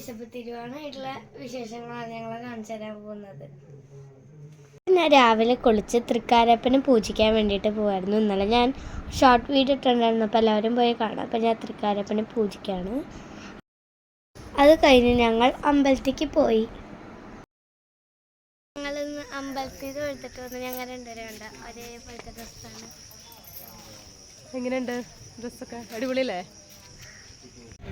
Bishop തിരുവാണായിട്ടുള്ള വിശേഷങ്ങളാണ് ഞങ്ങളെ കാണിച്ചു തരാൻ പോകുന്നത്. ഞാൻ രാവിലെ കുളിച്ച് തൃക്കാരപ്പനെ പൂജിക്കാൻ വേണ്ടിയിട്ട് പോകുമായിരുന്നു. ഇന്നലെ ഞാൻ ഷോർട്ട് വീഡിയോ ഇട്ടിട്ടുണ്ടായിരുന്നു, അപ്പോൾ എല്ലാവരും പോയി കാണാം. അപ്പോൾ ഞാൻ തൃക്കാരപ്പനെ പൂജിക്കുകയാണ്. അത് കഴിഞ്ഞ് ഞങ്ങൾ അമ്പലത്തേക്ക് പോയി. ഞങ്ങളിന്ന് അമ്പലത്തിൽ തൊഴുത്തിട്ട് വന്ന് ഞങ്ങൾ രണ്ടുപേരും കണ്ട ഒരേപോലത്തെ ഡ്രസ്സാണ്. എങ്ങനെയുണ്ട് ഡ്രസ്സൊക്കെ? അടിപൊളിയല്ലേ?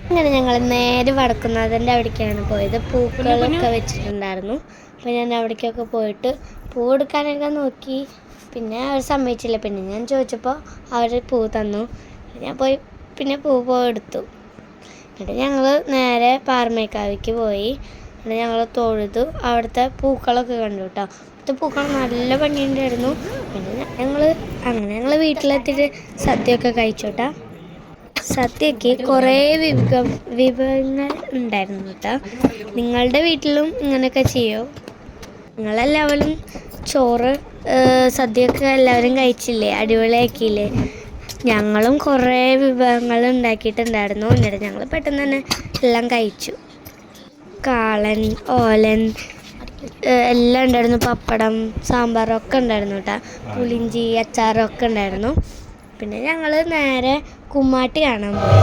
അങ്ങനെ ഞങ്ങൾ നേരെ വടക്കുന്നാഥൻ്റെ അവിടേക്കാണ് പോയത്. പൂക്കളൊക്കെ വെച്ചിട്ടുണ്ടായിരുന്നു. അപ്പോൾ ഞാൻ അവിടേക്കൊക്കെ പോയിട്ട് പൂ എടുക്കാനൊക്കെ നോക്കി. പിന്നെ അവർ സമ്മതിച്ചില്ല. പിന്നെ ഞാൻ ചോദിച്ചപ്പോൾ അവർ പൂ തന്നു. ഞാൻ പോയി പിന്നെ പൂ എടുത്തു. എന്നിട്ട് ഞങ്ങൾ നേരെ പാറമേക്കാവിക്ക് പോയി. എന്നിട്ട് ഞങ്ങൾ തൊഴുതു. അവിടുത്തെ പൂക്കളൊക്കെ കണ്ടു കേട്ടോ. അവിടുത്തെ പൂക്കൾ നല്ല ഭംഗിയുണ്ടായിരുന്നു. പിന്നെ ഞങ്ങൾ വീട്ടിലെത്തിയിട്ട് സദ്യയൊക്കെ കഴിച്ചോട്ടാ. സദ്യക്ക് കുറേ വിഭവങ്ങൾ ഉണ്ടായിരുന്നു കേട്ടോ. നിങ്ങളുടെ വീട്ടിലും ഇങ്ങനെയൊക്കെ ചെയ്യോ? നിങ്ങളെല്ലാവരും ചോറ് സദ്യയൊക്കെ എല്ലാവരും കഴിച്ചില്ലേ? അടിപൊളിയാക്കിയില്ലേ? ഞങ്ങളും കുറേ വിഭവങ്ങൾ ഉണ്ടാക്കിയിട്ടുണ്ടായിരുന്നു. എന്നിട്ട് ഞങ്ങൾ പെട്ടെന്ന് തന്നെ എല്ലാം കഴിച്ചു. കാളൻ, ഓലൻ എല്ലാം ഉണ്ടായിരുന്നു. പപ്പടം, സാമ്പാറൊക്കെ ഉണ്ടായിരുന്നു കേട്ടോ. പുളിഞ്ചി, അച്ചാറൊക്കെ ഉണ്ടായിരുന്നു. പിന്നെ ഞങ്ങൾ നേരെ കുമ്മാട്ടി കാണാൻ പോയി.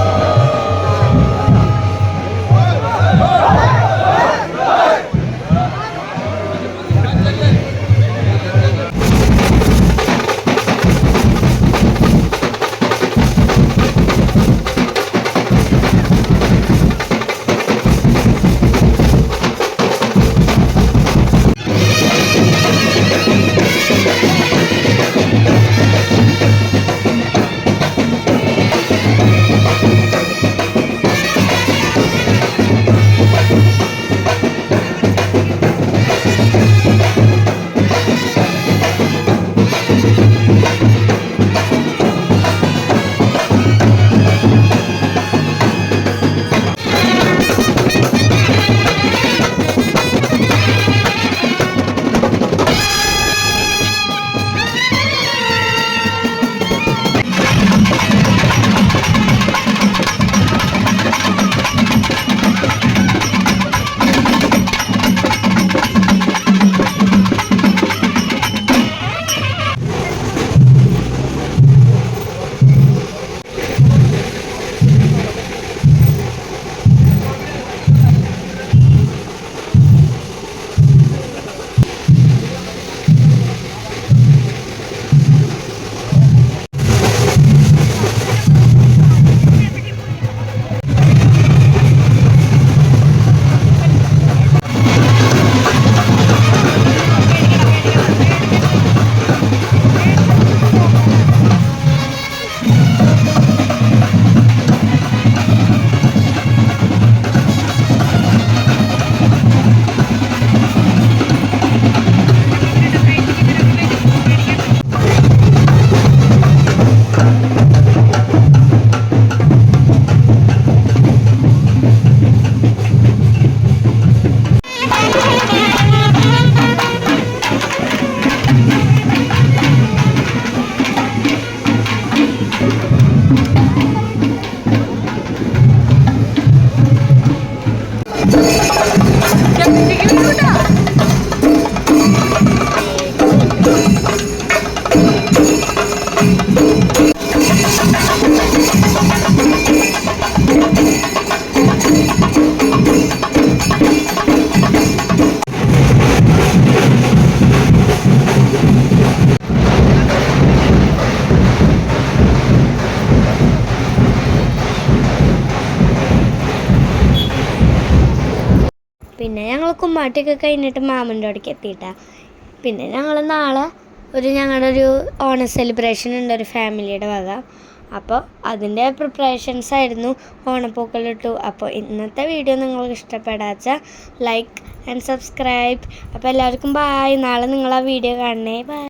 പിന്നെ ഞങ്ങൾ കുമ്മാട്ടിയൊക്കെ കഴിഞ്ഞിട്ട് മാമൻ്റെ അവിടേക്ക് എത്തിയിട്ടാ. പിന്നെ ഞങ്ങൾ നാളെ ഞങ്ങളുടെ ഒരു ഓണം സെലിബ്രേഷൻ ഉണ്ട് ഒരു ഫാമിലിയുടെ വക. അപ്പോൾ അതിൻ്റെ പ്രിപ്പറേഷൻസ് ആയിരുന്നു. ഓണപ്പൂക്കളിട്ടു. അപ്പോൾ ഇന്നത്തെ വീഡിയോ നിങ്ങൾക്ക് ഇഷ്ടപ്പെടാച്ചാൽ ലൈക്ക് ആൻഡ് സബ്സ്ക്രൈബ്. അപ്പോൾ എല്ലാവർക്കും ബായ്. നാളെ നിങ്ങൾ ആ വീഡിയോ കാണണേ. ബായ്.